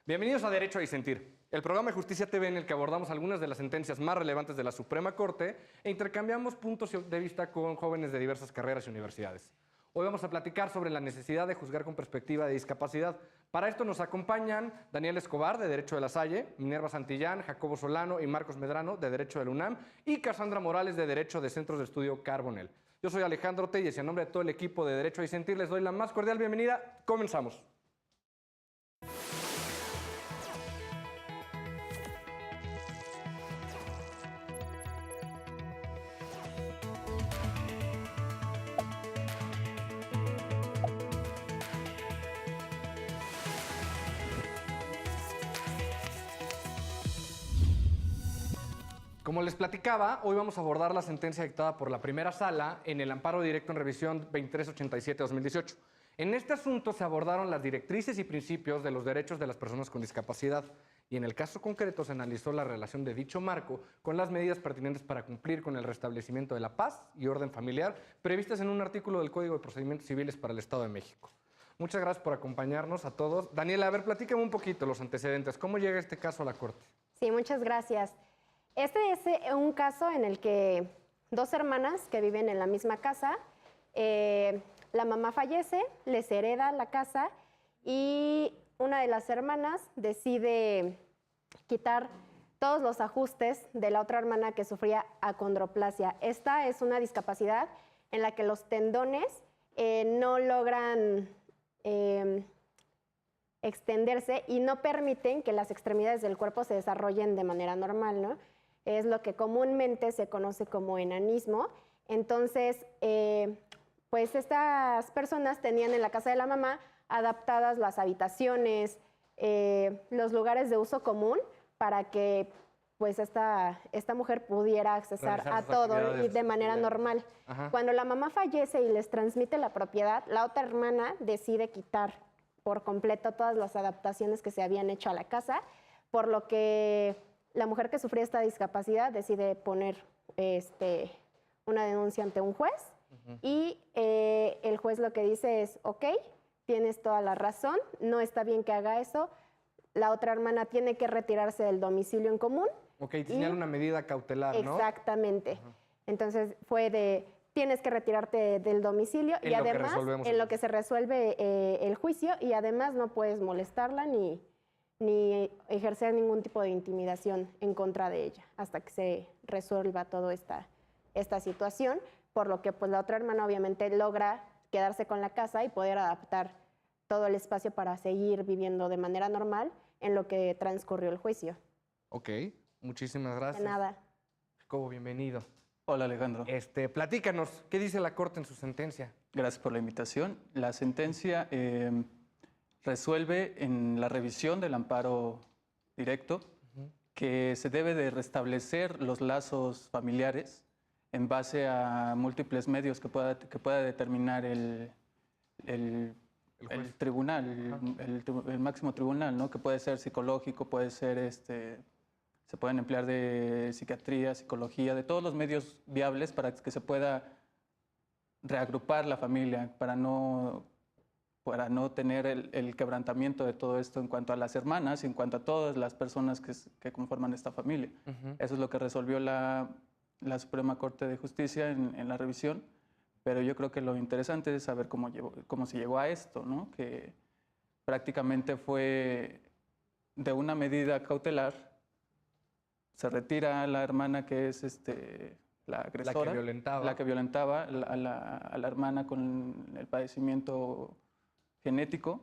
Bienvenidos a Derecho a Disentir, el programa de Justicia TV en el que abordamos algunas de las sentencias más relevantes de la Suprema Corte e intercambiamos puntos de vista con jóvenes de diversas carreras y universidades. Hoy vamos a platicar sobre la necesidad de juzgar con perspectiva de discapacidad. Para esto nos acompañan Daniel Escobar, de Derecho de la Salle, Minerva Santillán, Jacobo Solano y Marcos Medrano, de Derecho de la UNAM, y Cassandra Morales, de Derecho de Centros de Estudio Carbonell. Yo soy Alejandro Telles y en nombre de todo el equipo de Derecho a Disentir les doy la más cordial bienvenida. Comenzamos. Como les platicaba, hoy vamos a abordar la sentencia dictada por la primera sala en el amparo directo en revisión 2387-2018. En este asunto se abordaron las directrices y principios de los derechos de las personas con discapacidad y en el caso concreto se analizó la relación de dicho marco con las medidas pertinentes para cumplir con el restablecimiento de la paz y orden familiar previstas en un artículo del Código de Procedimientos Civiles para el Estado de México. Muchas gracias por acompañarnos a todos. Daniela, a ver, platícame un poquito los antecedentes. ¿Cómo llega este caso a la Corte? Sí, muchas gracias. Este es un caso en el que dos hermanas que viven en la misma casa, la mamá fallece, les hereda la casa y una de las hermanas decide quitar todos los ajustes de la otra hermana que sufría acondroplasia. Esta es una discapacidad en la que los tendones no logran extenderse y no permiten que las extremidades del cuerpo se desarrollen de manera normal, ¿no? Es lo que comúnmente se conoce como enanismo. Entonces, pues estas personas tenían en la casa de la mamá adaptadas las habitaciones, los lugares de uso común para que pues esta mujer pudiera accesar a todo y de manera normal. Ajá. Cuando la mamá fallece y les transmite la propiedad, la otra hermana decide quitar por completo todas las adaptaciones que se habían hecho a la casa, por lo que la mujer que sufría esta discapacidad decide poner una denuncia ante un juez y el juez lo que dice es, ok, tienes toda la razón, no está bien que haga eso, la otra hermana tiene que retirarse del domicilio en común. Ok, señala una medida cautelar, ¿no? Exactamente. Entonces fue de, tienes que retirarte del domicilio y además en lo que se resuelve el juicio y además no puedes molestarla ni ejercer ningún tipo de intimidación en contra de ella hasta que se resuelva toda esta situación, por lo que pues la otra hermana obviamente logra quedarse con la casa y poder adaptar todo el espacio para seguir viviendo de manera normal en lo que transcurrió el juicio. Ok, muchísimas gracias. De nada. Jacobo, bienvenido. Hola, Alejandro. Platícanos, ¿qué dice la Corte en su sentencia? Gracias por la invitación. La sentencia resuelve en la revisión del amparo directo que se debe de restablecer los lazos familiares en base a múltiples medios que pueda determinar el tribunal, el máximo tribunal, ¿no? Que puede ser psicológico, puede ser, se pueden emplear de psiquiatría, psicología, de todos los medios viables para que se pueda reagrupar la familia, para no tener el quebrantamiento de todo esto en cuanto a las hermanas y en cuanto a todas las personas que conforman esta familia. Eso es lo que resolvió la Suprema Corte de Justicia en la revisión, pero yo creo que lo interesante es saber cómo se llegó a esto, ¿no? Que prácticamente fue de una medida cautelar, se retira a la hermana que es la agresora, la que violentaba a la hermana con el padecimiento genético,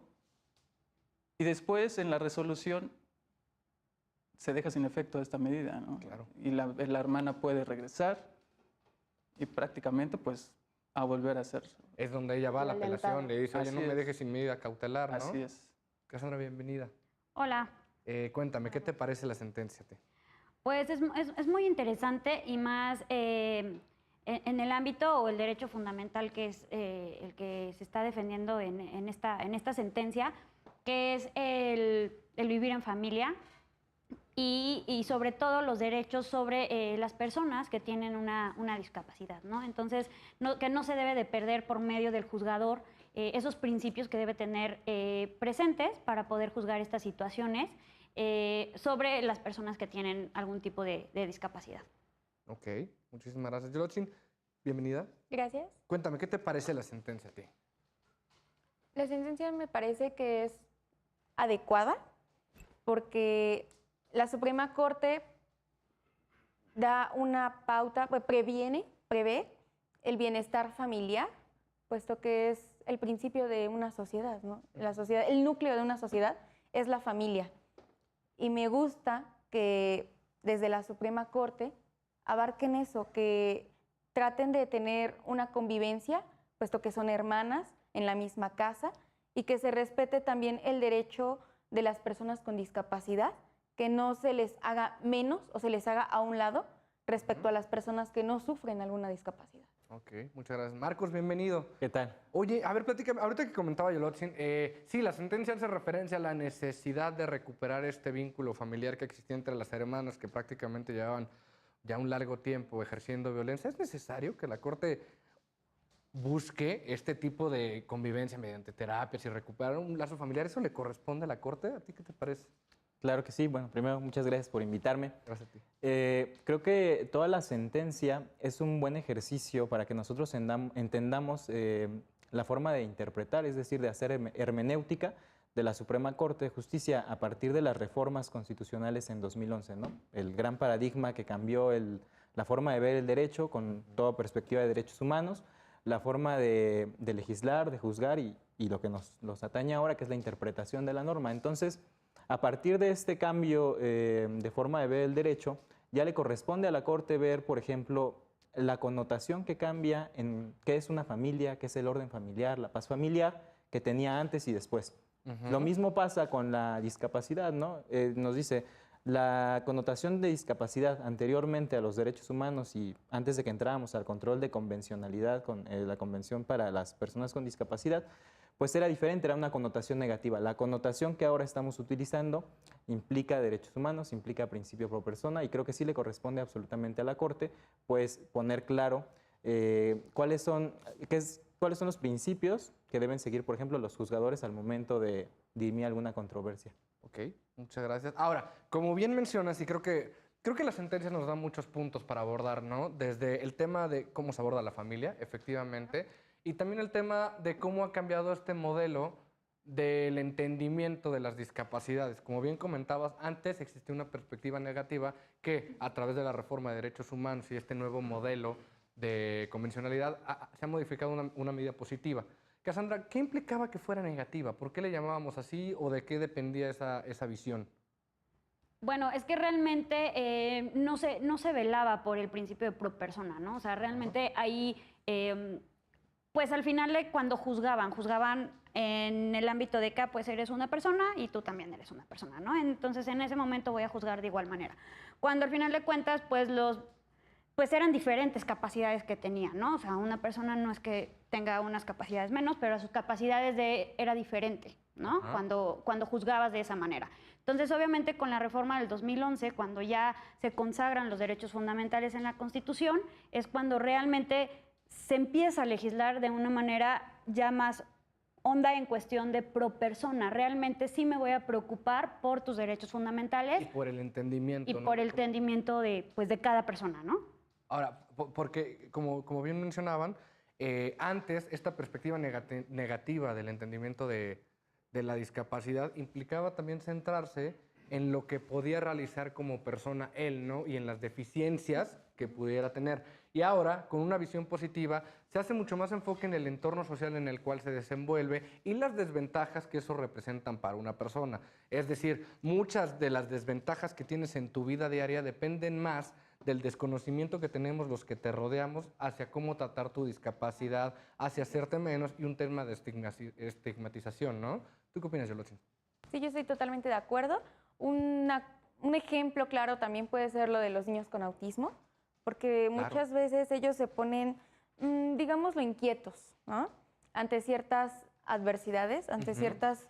y después en la resolución se deja sin efecto esta medida, ¿no? Claro. Y la hermana puede regresar y prácticamente pues a volver a hacer. Es donde ella va a la apelación, le dice, oye, no me dejes sin medida cautelar, ¿no? Así es. Cassandra, bienvenida. Hola. Cuéntame, ¿qué te parece la sentencia? Pues es muy interesante y más en el ámbito o el derecho fundamental que es el que se está defendiendo en esta sentencia, que es el vivir en familia y sobre todo los derechos sobre las personas que tienen una discapacidad, ¿no? Entonces, que no se debe de perder por medio del juzgador esos principios que debe tener presentes para poder juzgar estas situaciones sobre las personas que tienen algún tipo de discapacidad. Ok, muchísimas gracias. Yolotzin, bienvenida. Gracias. Cuéntame, ¿qué te parece la sentencia a ti? La sentencia me parece que es adecuada porque la Suprema Corte da una pauta, prevé el bienestar familiar, puesto que es el principio de una sociedad, ¿no? La sociedad, el núcleo de una sociedad es la familia. Y me gusta que desde la Suprema Corte abarquen eso, que traten de tener una convivencia, puesto que son hermanas en la misma casa, y que se respete también el derecho de las personas con discapacidad, que no se les haga menos o se les haga a un lado respecto a las personas que no sufren alguna discapacidad. Ok, muchas gracias. Marcos, bienvenido. ¿Qué tal? Oye, a ver, platícame, ahorita que comentaba Yolotzin, sí, la sentencia hace referencia a la necesidad de recuperar este vínculo familiar que existía entre las hermanas que prácticamente llevaban ya un largo tiempo ejerciendo violencia. ¿Es necesario que la Corte busque este tipo de convivencia mediante terapias y recuperar un lazo familiar? ¿Eso le corresponde a la Corte? ¿A ti qué te parece? Claro que sí. Bueno, primero, muchas gracias por invitarme. Gracias a ti. Creo que toda la sentencia es un buen ejercicio para que nosotros entendamos la forma de interpretar, es decir, de hacer hermenéutica de la Suprema Corte de Justicia a partir de las reformas constitucionales en 2011, ¿no? El gran paradigma que cambió la forma de ver el derecho con toda perspectiva de derechos humanos, la forma de legislar, de juzgar y lo que nos atañe ahora, que es la interpretación de la norma. Entonces, a partir de este cambio de forma de ver el derecho, ya le corresponde a la Corte ver, por ejemplo, la connotación que cambia en qué es una familia, qué es el orden familiar, la paz familiar que tenía antes y después. Lo mismo pasa con la discapacidad, ¿no? Nos dice, la connotación de discapacidad anteriormente a los derechos humanos y antes de que entráramos al control de convencionalidad con la Convención para las Personas con Discapacidad, pues era diferente, era una connotación negativa. La connotación que ahora estamos utilizando implica derechos humanos, implica principio pro persona y creo que sí le corresponde absolutamente a la Corte, pues poner claro cuáles son los principios que deben seguir, por ejemplo, los juzgadores al momento de dirimir alguna controversia. Ok, muchas gracias. Ahora, como bien mencionas, y creo que la sentencia nos da muchos puntos para abordar, ¿no? Desde el tema de cómo se aborda la familia, efectivamente, y también el tema de cómo ha cambiado este modelo del entendimiento de las discapacidades. Como bien comentabas, antes existía una perspectiva negativa que a través de la reforma de derechos humanos y este nuevo modelo de convencionalidad se ha modificado una medida positiva. Cassandra, ¿qué implicaba que fuera negativa? ¿Por qué le llamábamos así o de qué dependía esa visión? Bueno, es que realmente no se velaba por el principio de pro persona, ¿no? O sea, realmente ahí, pues al final cuando juzgaban en el ámbito de que pues eres una persona y tú también eres una persona, ¿no? Entonces en ese momento voy a juzgar de igual manera. Cuando al final de cuentas, pues eran diferentes capacidades que tenían, ¿no? O sea, una persona no es que tenga unas capacidades menos, pero sus capacidades era diferente, ¿no? Cuando juzgabas de esa manera. Entonces, obviamente, con la reforma del 2011, cuando ya se consagran los derechos fundamentales en la Constitución, es cuando realmente se empieza a legislar de una manera ya más honda en cuestión de pro persona. Realmente sí me voy a preocupar por tus derechos fundamentales. Y por el entendimiento. Y ¿no? por el entendimiento de cada persona, ¿no? Ahora, porque como bien mencionaban, antes esta perspectiva negativa del entendimiento de la discapacidad implicaba también centrarse en lo que podía realizar como persona él, ¿no? Y en las deficiencias que pudiera tener. Y ahora, con una visión positiva, se hace mucho más enfoque en el entorno social en el cual se desenvuelve y las desventajas que eso representan para una persona. Es decir, muchas de las desventajas que tienes en tu vida diaria dependen más del desconocimiento que tenemos los que te rodeamos hacia cómo tratar tu discapacidad, hacia hacerte menos y un tema de estigmatización, ¿no? ¿Tú qué opinas, Yolotzin? Sí, yo estoy totalmente de acuerdo. Un ejemplo claro también puede ser lo de los niños con autismo, porque muchas veces ellos se ponen, digámoslo, inquietos, ¿no? Ante ciertas adversidades, ante ciertas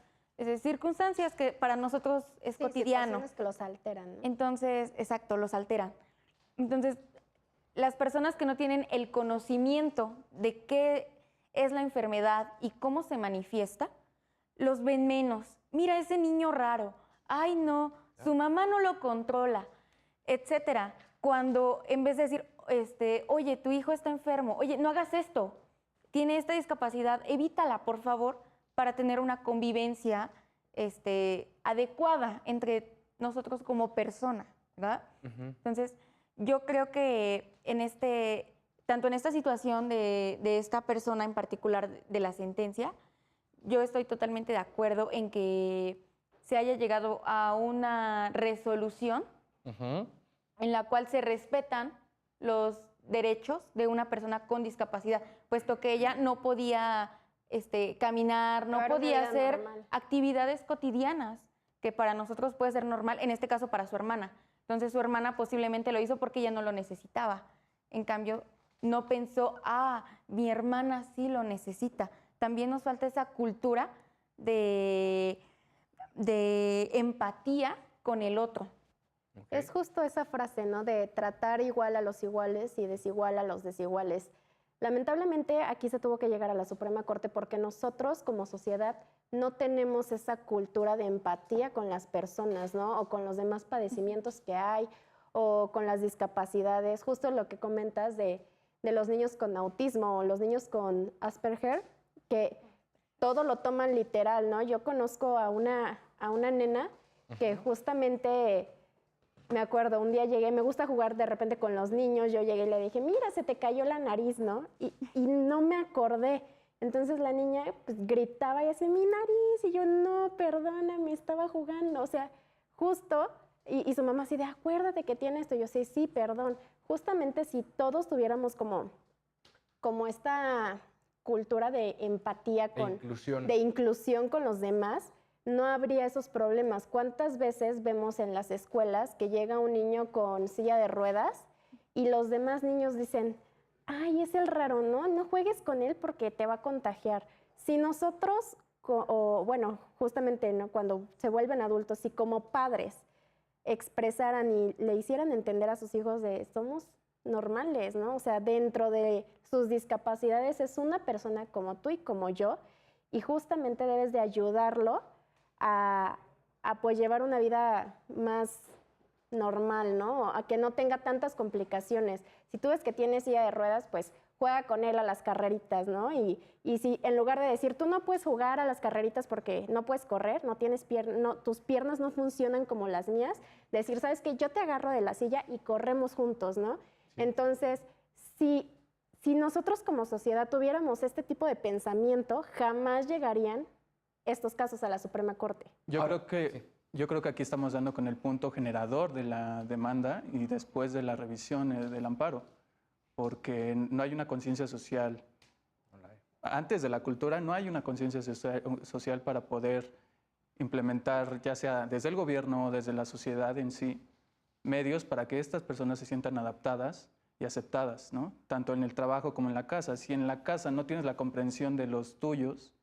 circunstancias que para nosotros es cotidiano. Situaciones que los alteran, ¿no? Entonces, exacto, los alteran. Entonces, las personas que no tienen el conocimiento de qué es la enfermedad y cómo se manifiesta, los ven menos. Mira, ese niño raro. Ay, no, su mamá no lo controla, etcétera. Cuando en vez de decir, oye, tu hijo está enfermo, oye, no hagas esto, tiene esta discapacidad, evítala, por favor, para tener una convivencia adecuada entre nosotros como persona, ¿verdad? Entonces, yo creo que tanto en esta situación de esta persona en particular de la sentencia, yo estoy totalmente de acuerdo en que se haya llegado a una resolución en la cual se respetan los derechos de una persona con discapacidad, puesto que ella no podía caminar, no Llevar una podía vida hacer normal. actividades cotidianas, que para nosotros puede ser normal, en este caso para su hermana. Entonces su hermana posiblemente lo hizo porque ella no lo necesitaba. En cambio, no pensó, mi hermana sí lo necesita. También nos falta esa cultura de empatía con el otro. Es justo esa frase, ¿no? De tratar igual a los iguales y desigual a los desiguales. Lamentablemente aquí se tuvo que llegar a la Suprema Corte porque nosotros como sociedad no tenemos esa cultura de empatía con las personas, ¿no? O con los demás padecimientos que hay, o con las discapacidades. Justo lo que comentas de los niños con autismo o los niños con Asperger, que todo lo toman literal, ¿no? Yo conozco a una nena que justamente... Me acuerdo, un día llegué, me gusta jugar de repente con los niños, yo llegué y le dije, mira, se te cayó la nariz, ¿no? Y no me acordé. Entonces la niña pues gritaba y decía, mi nariz, y yo, no, perdóname, estaba jugando. O sea, justo, y su mamá así de, acuérdate que tiene esto. Y yo, sí, perdón. Justamente si todos tuviéramos como esta cultura de empatía, de inclusión con los demás, no habría esos problemas. ¿Cuántas veces vemos en las escuelas que llega un niño con silla de ruedas y los demás niños dicen, ay, es el raro, ¿no? No juegues con él porque te va a contagiar. Si nosotros, justamente, ¿no? Cuando se vuelven adultos, si como padres expresaran y le hicieran entender a sus hijos de somos normales, ¿no? O sea, dentro de sus discapacidades es una persona como tú y como yo, y justamente debes de ayudarlo a pues llevar una vida más normal, ¿no? A que no tenga tantas complicaciones. Si tú ves que tiene silla de ruedas, pues juega con él a las carreritas, ¿no? Y si en lugar de decir, tú no puedes jugar a las carreritas porque no puedes correr, no tienes tus piernas no funcionan como las mías, decir, ¿sabes qué? Yo te agarro de la silla y corremos juntos, ¿no? Sí. Entonces, si nosotros como sociedad tuviéramos este tipo de pensamiento, jamás llegarían estos casos a la Suprema Corte. Yo creo que aquí estamos dando con el punto generador de la demanda y después de la revisión del amparo, porque no hay una conciencia social. Antes de la cultura no hay una conciencia social para poder implementar, ya sea desde el gobierno o desde la sociedad en sí, medios para que estas personas se sientan adaptadas y aceptadas, ¿no? Tanto en el trabajo como en la casa. Si en la casa no tienes la comprensión de los tuyos,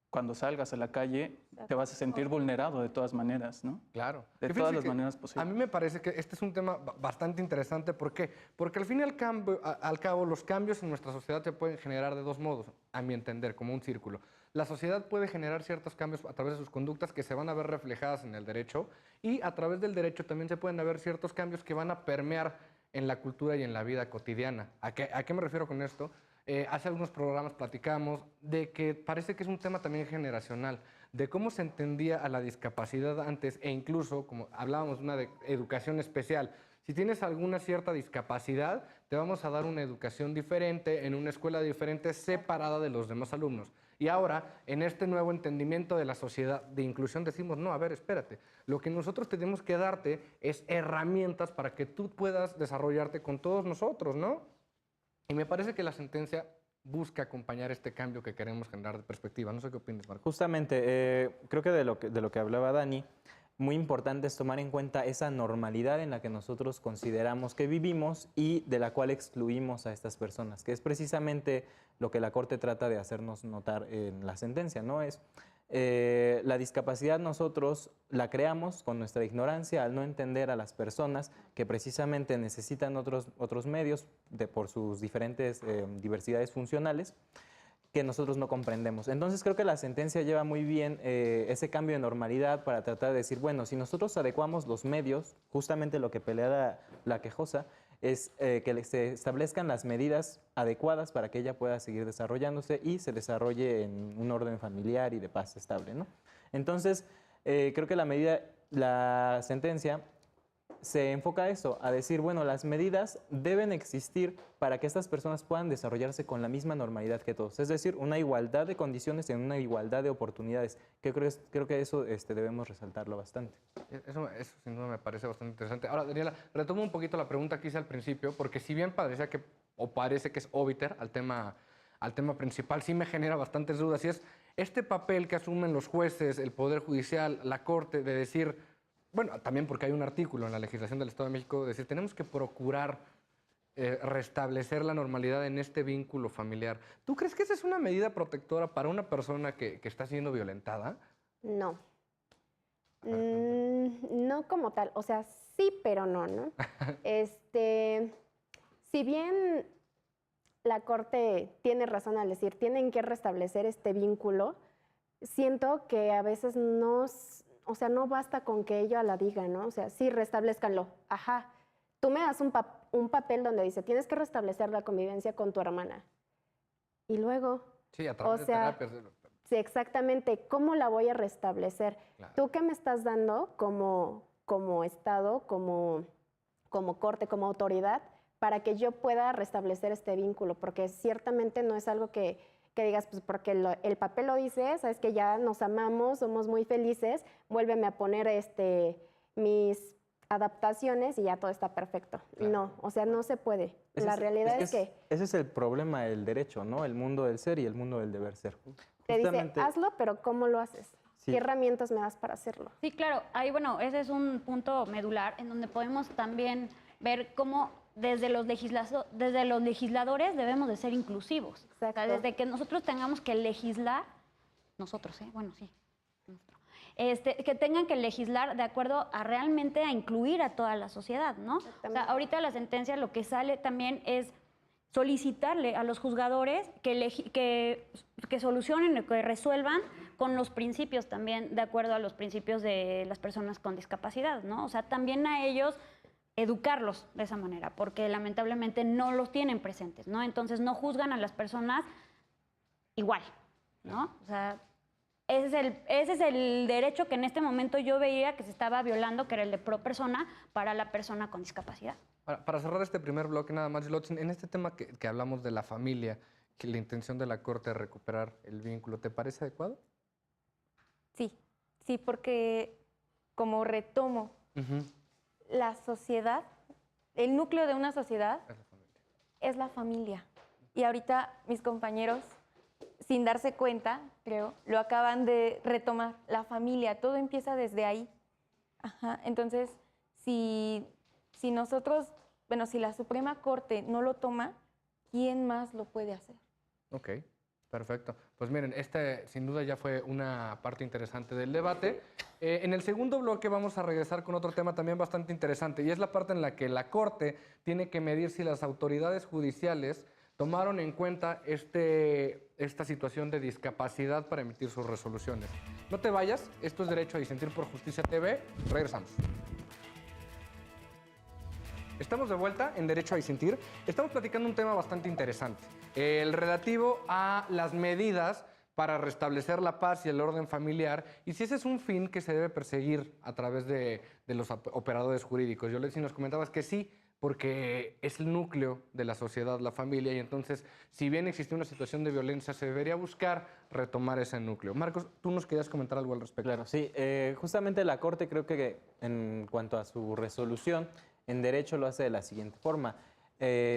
cuando salgas a la calle te vas a sentir vulnerado de todas maneras, ¿no? Claro. De todas las maneras posibles. A mí me parece que este es un tema bastante interesante. ¿Por qué? Porque al fin y al cabo los cambios en nuestra sociedad se pueden generar de dos modos, a mi entender, como un círculo. La sociedad puede generar ciertos cambios a través de sus conductas que se van a ver reflejadas en el derecho, y a través del derecho también se pueden haber ciertos cambios que van a permear en la cultura y en la vida cotidiana. ¿A qué me refiero con esto? Hace algunos programas platicamos de que parece que es un tema también generacional, de cómo se entendía a la discapacidad antes, e incluso, como hablábamos, una de educación especial. Si tienes alguna cierta discapacidad, te vamos a dar una educación diferente, en una escuela diferente, separada de los demás alumnos. Y ahora, en este nuevo entendimiento de la sociedad de inclusión, decimos, no, a ver, espérate, lo que nosotros tenemos que darte es herramientas para que tú puedas desarrollarte con todos nosotros, ¿no? Y me parece que la sentencia busca acompañar este cambio que queremos generar de perspectiva. No sé qué opinas, Marco. Justamente, creo que de lo que hablaba Dani, muy importante es tomar en cuenta esa normalidad en la que nosotros consideramos que vivimos y de la cual excluimos a estas personas, que es precisamente lo que la Corte trata de hacernos notar en la sentencia, ¿no? Es la discapacidad nosotros la creamos con nuestra ignorancia al no entender a las personas que precisamente necesitan otros medios por sus diferentes diversidades funcionales, que nosotros no comprendemos. Entonces creo que la sentencia lleva muy bien ese cambio de normalidad para tratar de decir, bueno, si nosotros adecuamos los medios, justamente lo que pelea la quejosa, es que se establezcan las medidas adecuadas para que ella pueda seguir desarrollándose y se desarrolle en un orden familiar y de paz estable, ¿no? Entonces, creo que la sentencia se enfoca a eso, a decir, bueno, las medidas deben existir para que estas personas puedan desarrollarse con la misma normalidad que todos. Es decir, una igualdad de condiciones en una igualdad de oportunidades. Creo que eso debemos resaltarlo bastante. Eso sin duda me parece bastante interesante. Ahora, Daniela, retomo un poquito la pregunta que hice al principio, porque si bien parece que es obiter al tema principal, sí me genera bastantes dudas. Y es este papel que asumen los jueces, el Poder Judicial, la Corte, de decir, bueno, también porque hay un artículo en la legislación del Estado de México, de decir, tenemos que procurar restablecer la normalidad en este vínculo familiar. ¿Tú crees que esa es una medida protectora para una persona que está siendo violentada? No. No como tal, o sea, sí, pero no, ¿no? Si bien la Corte tiene razón al decir, tienen que restablecer este vínculo, siento que a veces no basta con que ella la diga, ¿no? O sea, sí, restablezcanlo. Ajá. Tú me das un papel donde dice, tienes que restablecer la convivencia con tu hermana. Y luego... Sí, a través de terapias. Sí, exactamente. ¿Cómo la voy a restablecer? Claro. ¿Tú qué me estás dando como Estado, como Corte, como autoridad, para que yo pueda restablecer este vínculo? Porque ciertamente no es algo que digas, pues porque el papel lo dice, sabes que ya nos amamos, somos muy felices, vuélveme a poner mis adaptaciones y ya todo está perfecto. Claro. No, o sea, no se puede. La realidad es que Ese es el problema del derecho, ¿no? El mundo del ser y el mundo del deber ser. te dice, hazlo, pero ¿cómo lo haces? Sí. ¿Qué herramientas me das para hacerlo? Sí, claro. Ahí, bueno, ese es un punto medular en donde podemos también ver cómo desde los legisladores debemos de ser inclusivos. O sea, Exacto. desde que nosotros tengamos que legislar, nosotros, bueno, sí, que tengan que legislar de acuerdo a realmente a incluir a toda la sociedad, ¿no? O sea, Exactamente. ahorita la sentencia lo que sale también es solicitarle a los juzgadores que solucionen o que resuelvan con los principios también, de acuerdo a los principios de las personas con discapacidad, ¿no? O sea, también a ellos educarlos de esa manera, porque lamentablemente no los tienen presentes, ¿no? Entonces no juzgan a las personas igual, ¿no? O sea, ese es el derecho que en este momento yo veía que se estaba violando, que era el de pro persona para la persona con discapacidad. Para cerrar este primer bloque, nada más, Ylotzin, en este tema que hablamos de la familia, que la intención de la Corte es recuperar el vínculo, ¿te parece adecuado? Sí, porque como retomo, la sociedad, el núcleo de una sociedad Es la familia. es la familia. Y ahorita mis compañeros, sin darse cuenta, creo, lo acaban de retomar. La familia, todo empieza desde ahí. Ajá. Entonces, si nosotros, bueno, si la Suprema Corte no lo toma, ¿quién más lo puede hacer? Ok, perfecto. Pues miren, sin duda ya fue una parte interesante del debate. En el segundo bloque vamos a regresar con otro tema también bastante interesante, y es la parte en la que la Corte tiene que medir si las autoridades judiciales tomaron en cuenta esta situación de discapacidad para emitir sus resoluciones. No te vayas, esto es Derecho a Disentir por Justicia TV. Regresamos. Estamos de vuelta en Derecho a Disentir. Estamos platicando un tema bastante interesante, el relativo a las medidas para restablecer la paz y el orden familiar, y si ese es un fin que se debe perseguir a través de los operadores jurídicos. Ylotzin, nos comentabas que sí, porque es el núcleo de la sociedad, la familia, y entonces, si bien existe una situación de violencia, se debería buscar retomar ese núcleo. Marcos, tú nos querías comentar algo al respecto. Claro, sí. Justamente la Corte creo que en cuanto a su resolución, en derecho lo hace de la siguiente forma.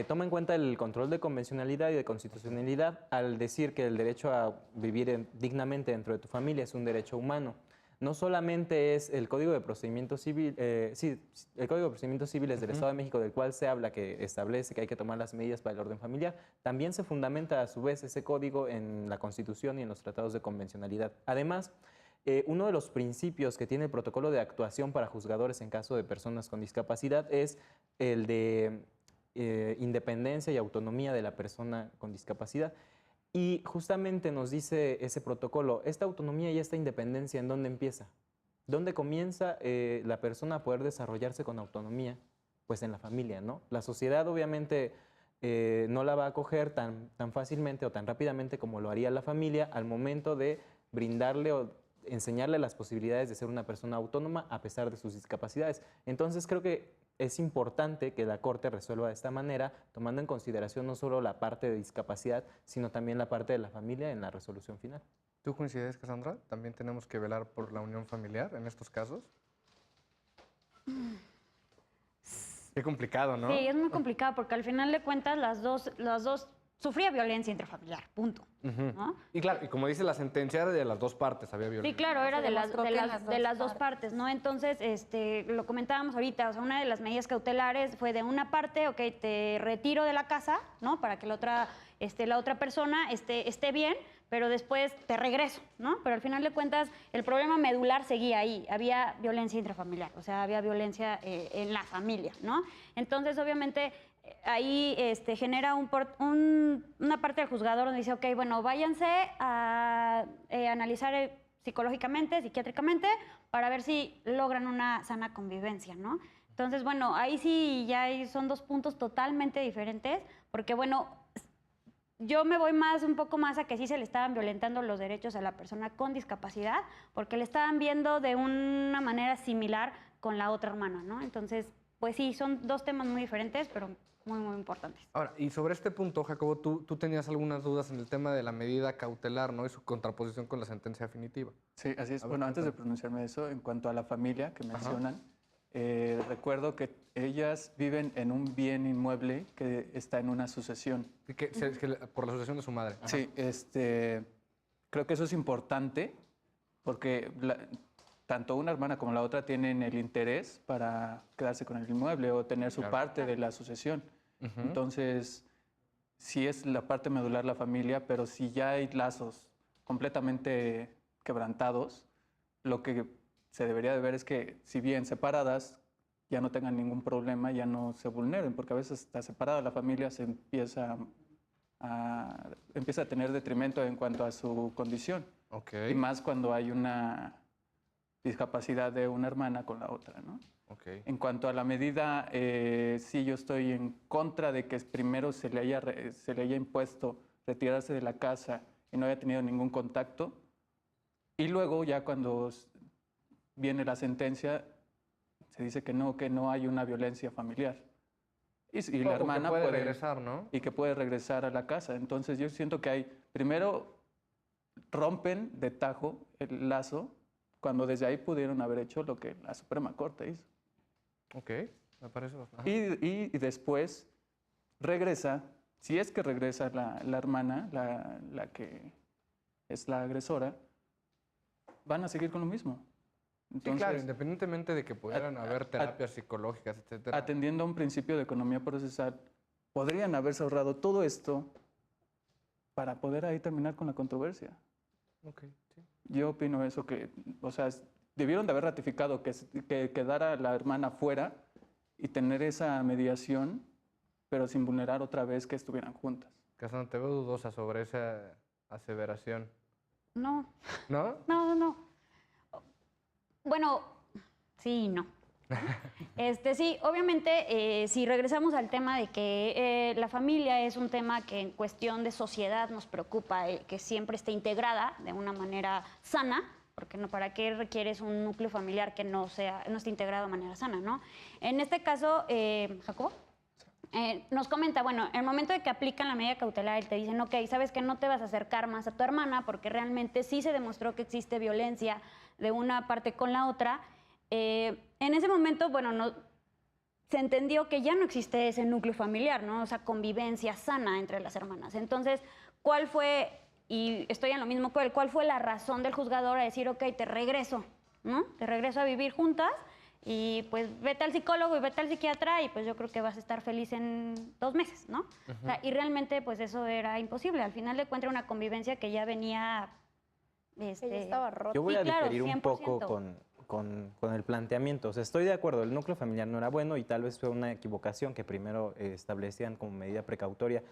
Toma en cuenta el control de convencionalidad y de constitucionalidad al decir que el derecho a vivir dignamente dentro de tu familia es un derecho humano. No solamente es el Código de Procedimientos Civiles, el Código de Procedimientos Civiles del Estado de México, del cual se habla, que establece que hay que tomar las medidas para el orden familiar, también se fundamenta a su vez ese código en la Constitución y en los tratados de convencionalidad. Además, uno de los principios que tiene el protocolo de actuación para juzgadores en caso de personas con discapacidad es el de independencia y autonomía de la persona con discapacidad. Y justamente nos dice ese protocolo, esta autonomía y esta independencia, ¿en dónde empieza? ¿Dónde comienza la persona a poder desarrollarse con autonomía? Pues en la familia, ¿no? La sociedad obviamente no la va a acoger tan fácilmente o tan rápidamente como lo haría la familia al momento de brindarle o enseñarle las posibilidades de ser una persona autónoma a pesar de sus discapacidades. Entonces creo que es importante que la Corte resuelva de esta manera, tomando en consideración no solo la parte de discapacidad, sino también la parte de la familia en la resolución final. ¿Tú coincides, Cassandra? ¿También tenemos que velar por la unión familiar en estos casos? Qué complicado, ¿no? Sí, es muy complicado porque al final de cuentas las dos sufría violencia intrafamiliar, punto. Ujú. ¿No? Y claro, y como dice la sentencia, era de las dos partes había violencia. Sí, claro, era Se de demostró que en las dos partes, ¿no? Entonces, lo comentábamos ahorita, o sea, una de las medidas cautelares fue de una parte, ok, te retiro de la casa, ¿no? Para que la otra persona esté bien, pero después te regreso, ¿no? Pero al final de cuentas, el problema medular seguía ahí, había violencia intrafamiliar, o sea, había violencia en la familia, ¿no? Entonces, obviamente, ahí genera una parte del juzgador donde dice, ok, bueno, váyanse a analizar psicológicamente, psiquiátricamente, para ver si logran una sana convivencia, ¿no? Entonces, bueno, ahí sí son dos puntos totalmente diferentes, porque, bueno, yo me voy un poco más a que sí se le estaban violentando los derechos a la persona con discapacidad, porque le estaban viendo de una manera similar con la otra hermana, ¿no? Entonces, pues sí, son dos temas muy diferentes, pero muy, muy importantes. Ahora, y sobre este punto, Jacobo, tú tenías algunas dudas en el tema de la medida cautelar, ¿no? Y su contraposición con la sentencia definitiva. Sí, así es. A ver, Bueno, antes de cuéntame. pronunciarme eso, en cuanto a la familia que Ajá. mencionan, recuerdo que ellas viven en un bien inmueble que está en una sucesión. Por la asociación de su madre. Ajá. Sí, creo que eso es importante porque tanto una hermana como la otra tienen el interés para quedarse con el inmueble o tener su Claro. parte de la sucesión. Ujú. Entonces, sí es la parte medular la familia, pero si ya hay lazos completamente quebrantados, lo que se debería de ver es que si bien separadas, ya no tengan ningún problema, ya no se vulneren, porque a veces está separada la familia, se empieza a tener detrimento en cuanto a su condición. Ok. Y más cuando hay una discapacidad de una hermana con la otra, ¿no? Ok. En cuanto a la medida, sí, yo estoy en contra de que primero se le haya impuesto retirarse de la casa y no haya tenido ningún contacto. Y luego, ya cuando viene la sentencia, se dice que no hay una violencia familiar. Y la O que hermana puede regresar, ¿no? y que puede regresar a la casa. Entonces, yo siento que primero rompen de tajo el lazo cuando desde ahí pudieron haber hecho lo que la Suprema Corte hizo. Ok, me parece bastante. Y después regresa, si es que regresa la hermana, la que es la agresora, van a seguir con lo mismo. Sí, claro, independientemente de que pudieran haber terapias psicológicas, etcétera. atendiendo a un principio de economía procesal, podrían haberse ahorrado todo esto para poder ahí terminar con la controversia. Ok, sí. Yo opino eso, o sea, debieron de haber ratificado que quedara la hermana fuera y tener esa mediación, pero sin vulnerar otra vez que estuvieran juntas. Cassandra, te veo dudosa sobre esa aseveración. No, ¿No? no. Bueno, sí y no. Sí, obviamente, si regresamos al tema de que la familia es un tema que en cuestión de sociedad nos preocupa, que siempre esté integrada de una manera sana, porque no, ¿para qué requieres un núcleo familiar que no esté integrado de manera sana, ¿no? En este caso, Jacobo nos comenta, bueno, en el momento de que aplican la medida cautelar y te dicen, ok, sabes que no te vas a acercar más a tu hermana porque realmente sí se demostró que existe violencia de una parte con la otra. En ese momento, bueno, se entendió que ya no existe ese núcleo familiar, ¿no? O sea, convivencia sana entre las hermanas. Entonces, ¿cuál fue, y estoy en lo mismo que él, cuál fue la razón del juzgador a decir, ok, te regreso, ¿no? Te regreso a vivir juntas y pues vete al psicólogo y vete al psiquiatra y pues yo creo que vas a estar feliz en 2 meses, ¿no? O sea, y realmente pues eso era imposible. Al final de cuentas una convivencia que ya venía... Que ya estaba roto. Yo voy a Sí, claro, diferir un poco 100%. con el planteamiento. O sea, estoy de acuerdo, el núcleo familiar no era bueno y tal vez fue una equivocación que primero establecían como medida precautoria.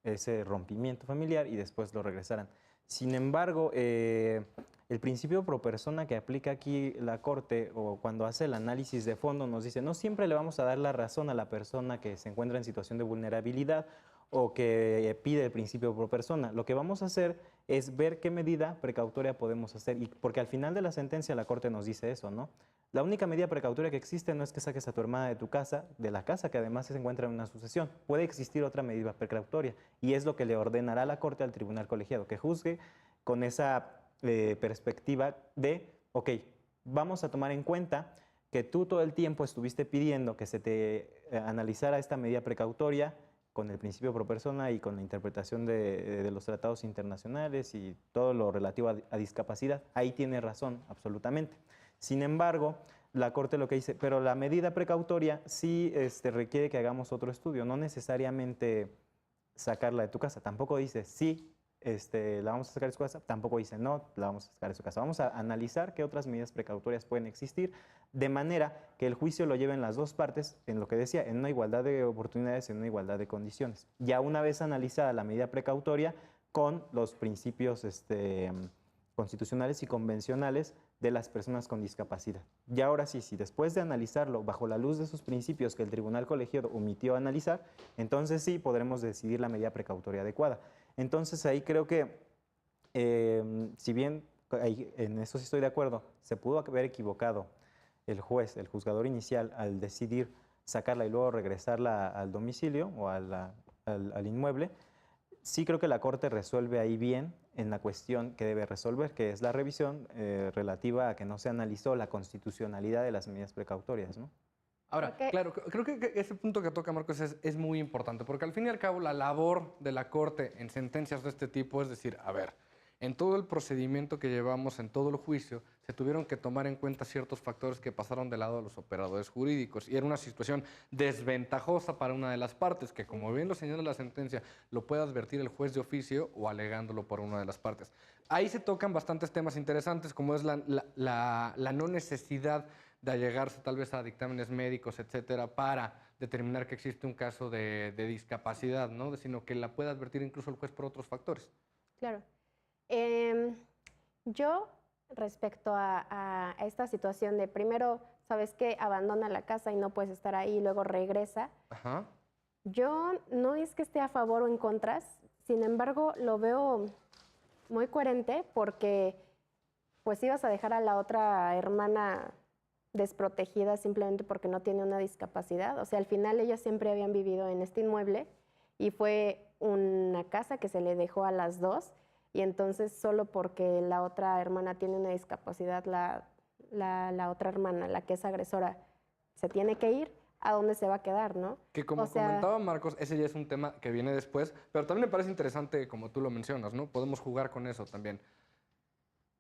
ese rompimiento familiar y después lo regresaran. Sin embargo, el principio pro persona que aplica aquí la Corte o cuando hace el análisis de fondo nos dice, no siempre le vamos a dar la razón a la persona que se encuentra en situación de vulnerabilidad o que pide el principio pro persona. Lo que vamos a hacer es ver qué medida precautoria podemos hacer, y porque al final de la sentencia la Corte nos dice eso, ¿no? La única medida precautoria que existe no es que saques a tu hermana de tu casa, de la casa que además se encuentra en una sucesión. Puede existir otra medida precautoria y es lo que le ordenará la Corte al tribunal colegiado, que juzgue con esa perspectiva de, ok, vamos a tomar en cuenta que tú todo el tiempo estuviste pidiendo que se te analizara esta medida precautoria con el principio pro persona y con la interpretación de los tratados internacionales y todo lo relativo a discapacidad. Ahí tiene razón, absolutamente. Sin embargo, la Corte lo que dice, pero la medida precautoria sí requiere que hagamos otro estudio, no necesariamente sacarla de tu casa. Tampoco dice sí, la vamos a sacar de su casa, tampoco dice no, la vamos a sacar de su casa. Vamos a analizar qué otras medidas precautorias pueden existir, de manera que el juicio lo lleven las dos partes, en lo que decía, en una igualdad de oportunidades, en una igualdad de condiciones. Ya una vez analizada la medida precautoria con los principios constitucionales y convencionales de las personas con discapacidad. Y ahora sí, si después de analizarlo bajo la luz de esos principios que el tribunal colegiado omitió analizar, entonces sí podremos decidir la medida precautoria adecuada. Entonces ahí creo que, si bien en eso sí estoy de acuerdo, se pudo haber equivocado el juez, el juzgador inicial, al decidir sacarla y luego regresarla al domicilio o al inmueble, sí creo que la Corte resuelve ahí bien en la cuestión que debe resolver, que es la revisión relativa a que no se analizó la constitucionalidad de las medidas precautorias, ¿no? Ahora, Ok. claro, creo que ese punto que toca Marcos es muy importante, porque al fin y al cabo la labor de la Corte en sentencias de este tipo es decir, a ver, en todo el procedimiento que llevamos, en todo el juicio, se tuvieron que tomar en cuenta ciertos factores que pasaron del lado de los operadores jurídicos y era una situación desventajosa para una de las partes, que como bien lo señala la sentencia, lo puede advertir el juez de oficio o alegándolo por una de las partes. Ahí se tocan bastantes temas interesantes, como es la no necesidad de allegarse tal vez a dictámenes médicos, etcétera, para determinar que existe un caso de discapacidad, ¿no? Sino que la puede advertir incluso el juez por otros factores. Claro. Yo, respecto a esta situación de primero, ¿sabes qué? Abandona la casa y no puedes estar ahí y luego regresa. Ajá. Yo no es que esté a favor o en contra, sin embargo, lo veo muy coherente porque pues ibas a dejar a la otra hermana desprotegida simplemente porque no tiene una discapacidad. O sea, al final ellos siempre habían vivido en este inmueble y fue una casa que se le dejó a las dos y entonces solo porque la otra hermana tiene una discapacidad, la otra hermana, la que es agresora, se tiene que ir, ¿a dónde se va a quedar, no? Que como O sea, comentaba Marcos, ese ya es un tema que viene después, pero también me parece interesante como tú lo mencionas, ¿no? Podemos jugar con eso también.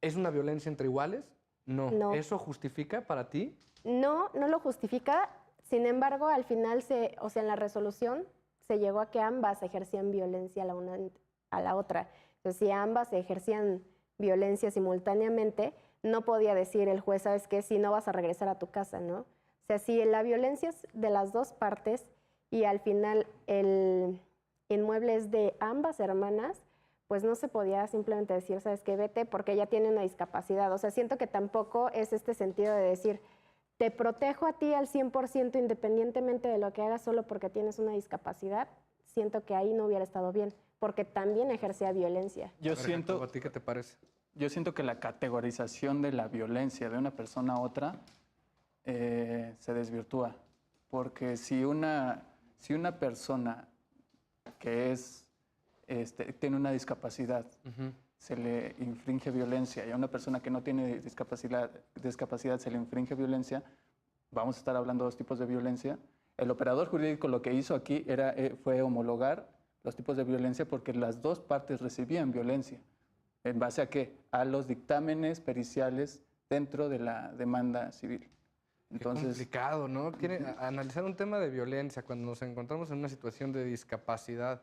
¿Es una violencia entre iguales? No. No. ¿Eso justifica para ti? no lo justifica, sin embargo, al final, o sea, en la resolución se llegó a que ambas ejercían violencia la una a la otra. Entonces, si ambas ejercían violencia simultáneamente, no podía decir el juez, ¿sabes qué? Si no vas a regresar a tu casa, ¿no? O sea, si la violencia es de las dos partes y al final el inmueble es de ambas hermanas, pues no se podía simplemente decir, ¿sabes qué? Vete porque ella tiene una discapacidad. O sea, siento que tampoco es este sentido de decir, te protejo a ti al 100% independientemente de lo que hagas solo porque tienes una discapacidad. Siento que ahí no hubiera estado bien, porque también ejercía violencia. Yo A ver, siento, Jacobo, ¿a ti qué te parece? yo siento que la categorización de la violencia de una persona a otra se desvirtúa. Porque si una persona que tiene una discapacidad, se le infringe violencia, y a una persona que no tiene discapacidad se le infringe violencia, vamos a estar hablando de dos tipos de violencia. El operador jurídico lo que hizo aquí fue homologar los tipos de violencia porque las dos partes recibían violencia. ¿En base a qué? A los dictámenes periciales dentro de la demanda civil. Entonces, Qué complicado, ¿no? Analizar un tema de violencia cuando nos encontramos en una situación de discapacidad,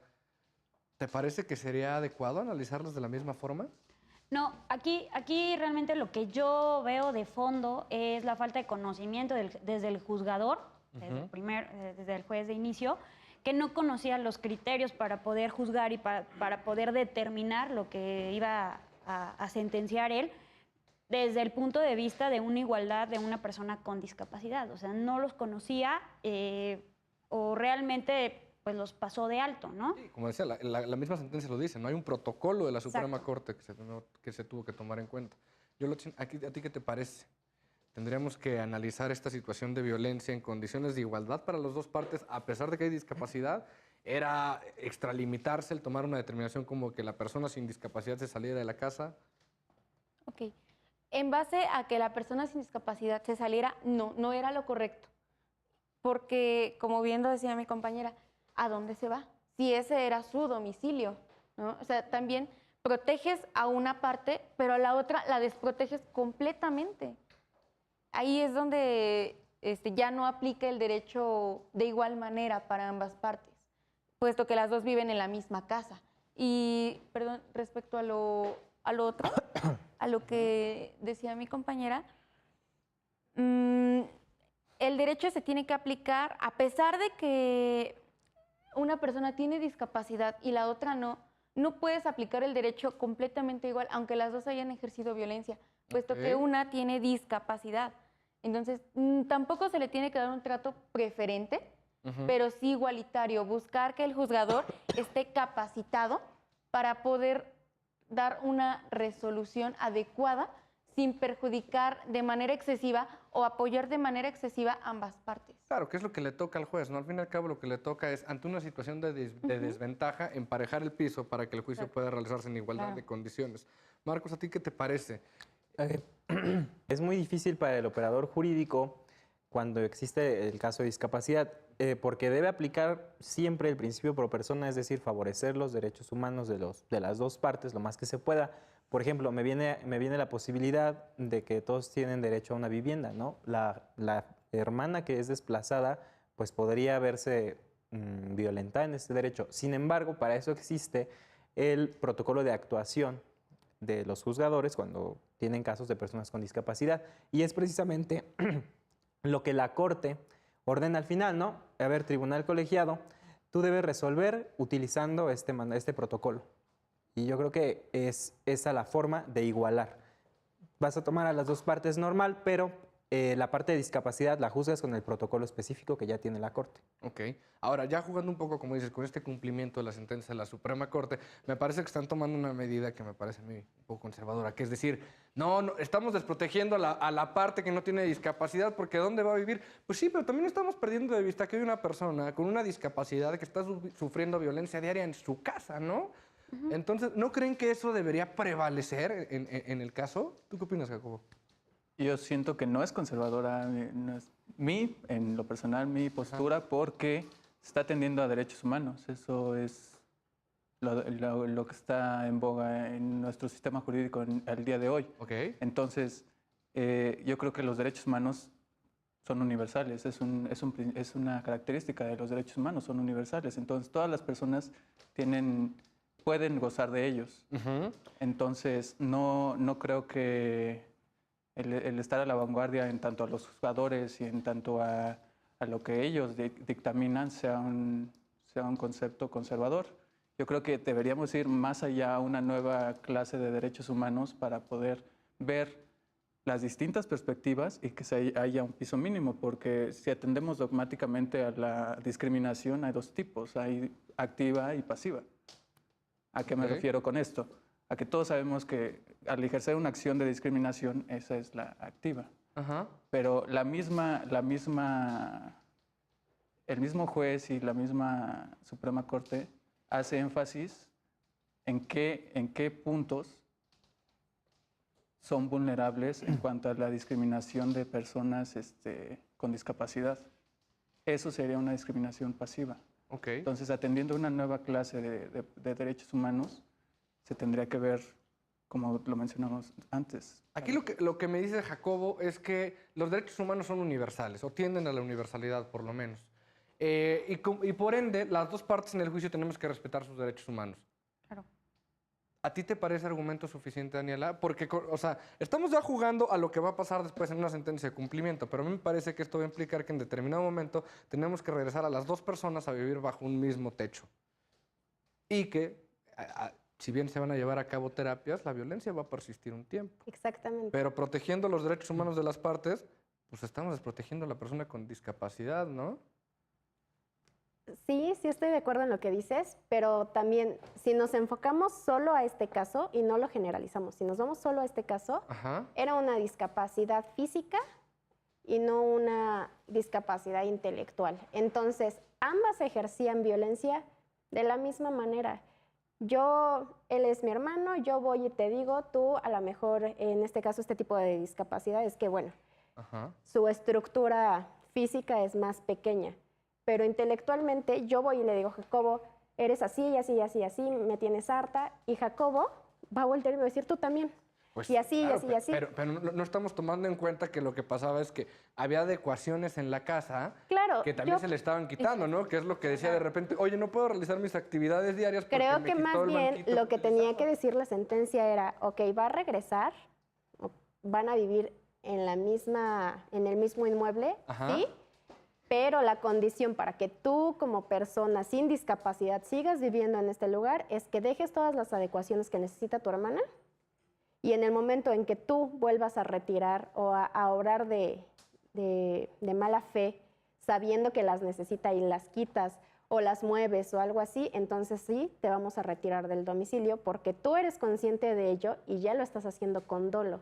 ¿te parece que sería adecuado analizarlos de la misma forma? No, aquí realmente lo que yo veo de fondo es la falta de conocimiento desde el juzgador, desde el juez de inicio, que no conocía los criterios para poder juzgar y para poder determinar lo que iba a sentenciar él desde el punto de vista de una igualdad de una persona con discapacidad. O sea, no los conocía o realmente pues los pasó de alto, ¿no? Sí, como decía, la misma sentencia lo dice, no hay un protocolo de la Suprema Exacto. Corte que se tuvo que tomar en cuenta. ¿A ti qué te parece? ¿Tendríamos que analizar esta situación de violencia en condiciones de igualdad para las dos partes, a pesar de que hay discapacidad? ¿Era extralimitarse el tomar una determinación como que la persona sin discapacidad se saliera de la casa? Ok. En base a que la persona sin discapacidad se saliera, no era lo correcto. Porque, como bien lo decía mi compañera, ¿a dónde se va? Si ese era su domicilio, ¿no? O sea, también proteges a una parte, pero a la otra la desproteges completamente. Ahí es donde ya no aplica el derecho de igual manera para ambas partes, puesto que las dos viven en la misma casa. Y, perdón, respecto a lo otro, a lo que decía mi compañera, el derecho se tiene que aplicar a pesar de que una persona tiene discapacidad y la otra no puedes aplicar el derecho completamente igual, aunque las dos hayan ejercido violencia, puesto que una tiene discapacidad. Entonces, tampoco se le tiene que dar un trato preferente, pero sí igualitario, buscar que el juzgador esté capacitado para poder dar una resolución adecuada sin perjudicar de manera excesiva o apoyar de manera excesiva ambas partes. Claro, que es lo que le toca al juez, ¿no? Al fin y al cabo lo que le toca es, ante una situación de desventaja, emparejar el piso para que el juicio pueda realizarse en igualdad de condiciones. Marcos, ¿a ti qué te parece? Es muy difícil para el operador jurídico cuando existe el caso de discapacidad, porque debe aplicar siempre el principio pro persona, es decir, favorecer los derechos humanos de las dos partes lo más que se pueda. Por ejemplo, me viene la posibilidad de que todos tienen derecho a una vivienda, ¿no? La hermana que es desplazada, pues podría verse violentada en este derecho. Sin embargo, para eso existe el protocolo de actuación de los juzgadores cuando tienen casos de personas con discapacidad. Y es precisamente lo que la Corte ordena al final, ¿no? A ver, tribunal colegiado, tú debes resolver utilizando este protocolo. Y yo creo que es esa la forma de igualar. Vas a tomar a las dos partes normal, pero la parte de discapacidad la juzgas con el protocolo específico que ya tiene la Corte. Ok. Ahora, ya jugando un poco, como dices, con este cumplimiento de la sentencia de la Suprema Corte, me parece que están tomando una medida que me parece a mí un poco conservadora, que es decir, no estamos desprotegiendo a la parte que no tiene discapacidad, porque ¿dónde va a vivir? Pues sí, pero también estamos perdiendo de vista que hay una persona con una discapacidad que está sufriendo violencia diaria en su casa, ¿no? Entonces, ¿no creen que eso debería prevalecer en el caso? ¿Tú qué opinas, Jacobo? Yo siento que no es conservadora, no es en lo personal, mi postura, porque se está atendiendo a derechos humanos. Eso es lo que está en boga en nuestro sistema jurídico al día de hoy. Ok. Entonces, yo creo que los derechos humanos son universales, es una característica de los derechos humanos, son universales. Entonces, todas las personas pueden gozar de ellos. Entonces, no creo que el estar a la vanguardia en tanto a los juzgadores y en tanto a lo que ellos dictaminan sea un concepto conservador. Yo creo que deberíamos ir más allá a una nueva clase de derechos humanos para poder ver las distintas perspectivas y que haya un piso mínimo, porque si atendemos dogmáticamente a la discriminación hay dos tipos, hay activa y pasiva. ¿A qué me refiero con esto? A que todos sabemos que al ejercer una acción de discriminación, esa es la activa. Pero el mismo juez y la misma Suprema Corte hace énfasis en qué puntos son vulnerables en cuanto a la discriminación de personas con discapacidad. Eso sería una discriminación pasiva. Entonces, atendiendo a una nueva clase de derechos humanos, se tendría que ver, como lo mencionamos antes. Aquí lo que me dice Jacobo es que los derechos humanos son universales, o tienden a la universalidad, por lo menos. Y por ende, las dos partes en el juicio tenemos que respetar sus derechos humanos. Claro. ¿A ti te parece argumento suficiente, Daniela? Porque, o sea, estamos ya jugando a lo que va a pasar después en una sentencia de cumplimiento, pero a mí me parece que esto va a implicar que en determinado momento tenemos que regresar a las dos personas a vivir bajo un mismo techo. Y que, si bien se van a llevar a cabo terapias, la violencia va a persistir un tiempo. Exactamente. Pero protegiendo los derechos humanos de las partes, pues estamos desprotegiendo a la persona con discapacidad, ¿no? Sí, sí estoy de acuerdo en lo que dices, pero también si nos enfocamos solo a este caso y no lo generalizamos, si nos vamos solo a este caso, Ajá. era una discapacidad física y no una discapacidad intelectual. Entonces, ambas ejercían violencia de la misma manera. Él es mi hermano, yo voy y te digo, tú a lo mejor, en este caso, este tipo de discapacidad es que, bueno, Ajá. su estructura física es más pequeña, pero intelectualmente yo voy y le digo, Jacobo, eres así, y así, y así, y así, me tienes harta, y Jacobo va a voltear y me va a decir, tú también. Pues, Y así, claro, y así, y así. Pero no estamos tomando en cuenta que lo que pasaba es que había adecuaciones en la casa Claro, que también yo se le estaban quitando, ¿no? Que es lo que decía de repente, oye, no puedo realizar mis actividades diarias porque creo me que quitó más el bien banquito lo que tenía que utilizaba". decir la sentencia era, ok, va a regresar, van a vivir en el mismo inmueble, Ajá. sí, pero la condición para que tú como persona sin discapacidad sigas viviendo en este lugar es que dejes todas las adecuaciones que necesita tu hermana y en el momento en que tú vuelvas a retirar o a obrar de mala fe, sabiendo que las necesita y las quitas o las mueves o algo así, entonces sí, te vamos a retirar del domicilio porque tú eres consciente de ello y ya lo estás haciendo con dolo.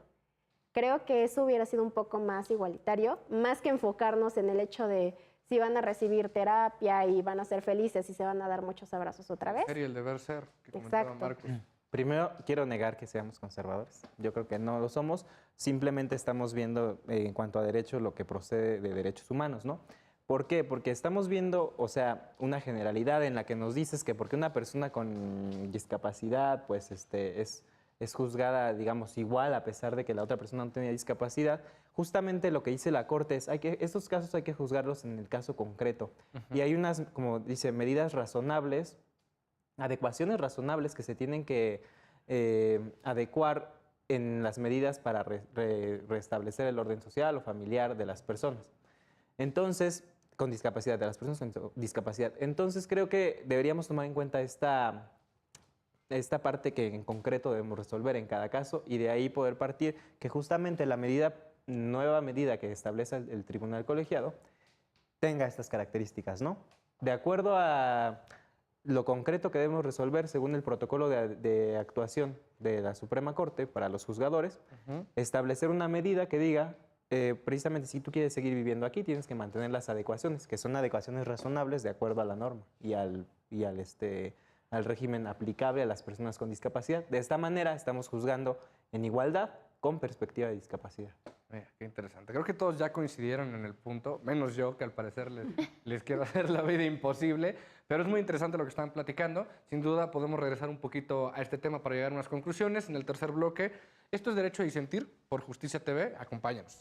Creo que eso hubiera sido un poco más igualitario, más que enfocarnos en el hecho de si van a recibir terapia y van a ser felices y se van a dar muchos abrazos otra vez. Sería el deber ser, que comentaba Exacto. Marcos. Primero, quiero negar que seamos conservadores. Yo creo que no lo somos. Simplemente estamos viendo en cuanto a derecho lo que procede de derechos humanos, ¿no? ¿Por qué? Porque estamos viendo, o sea, una generalidad en la que nos dices que porque una persona con discapacidad, pues, es juzgada, digamos, igual a pesar de que la otra persona no tenía discapacidad. Justamente lo que dice la Corte es, estos casos hay que juzgarlos en el caso concreto. Y hay unas, como dice, medidas razonables, adecuaciones razonables que se tienen que adecuar en las medidas para restablecer el orden social o familiar de las personas. Entonces, con discapacidad, de las personas con discapacidad. Entonces, creo que deberíamos tomar en cuenta esta parte que en concreto debemos resolver en cada caso y de ahí poder partir que justamente la nueva medida que establece el tribunal colegiado tenga estas características, ¿no? De acuerdo a lo concreto que debemos resolver según el protocolo de actuación de la Suprema Corte para los juzgadores, establecer una medida que diga, precisamente si tú quieres seguir viviendo aquí, tienes que mantener las adecuaciones, que son adecuaciones razonables de acuerdo a la norma y al régimen aplicable a las personas con discapacidad. De esta manera estamos juzgando en igualdad con perspectiva de discapacidad. Mira, qué interesante. Creo que todos ya coincidieron en el punto, menos yo, que al parecer les quiero hacer la vida imposible, pero es muy interesante lo que están platicando. Sin duda podemos regresar un poquito a este tema para llegar a unas conclusiones en el tercer bloque. Esto es Derecho a Disentir por Justicia TV. Acompáñanos.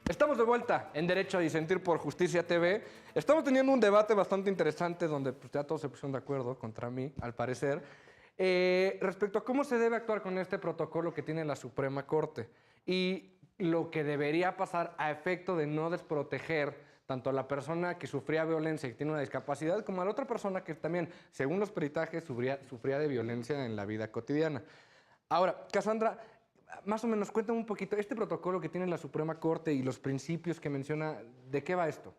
Estamos de vuelta en Derecho a Disentir por Justicia TV. Estamos teniendo un debate bastante interesante donde pues, ya todos se pusieron de acuerdo contra mí, al parecer, respecto a cómo se debe actuar con este protocolo que tiene la Suprema Corte y lo que debería pasar a efecto de no desproteger tanto a la persona que sufría violencia y tiene una discapacidad como a la otra persona que también, según los peritajes, sufría de violencia en la vida cotidiana. Ahora, Cassandra, más o menos, cuéntame un poquito, este protocolo que tiene la Suprema Corte y los principios que menciona, ¿de qué va esto?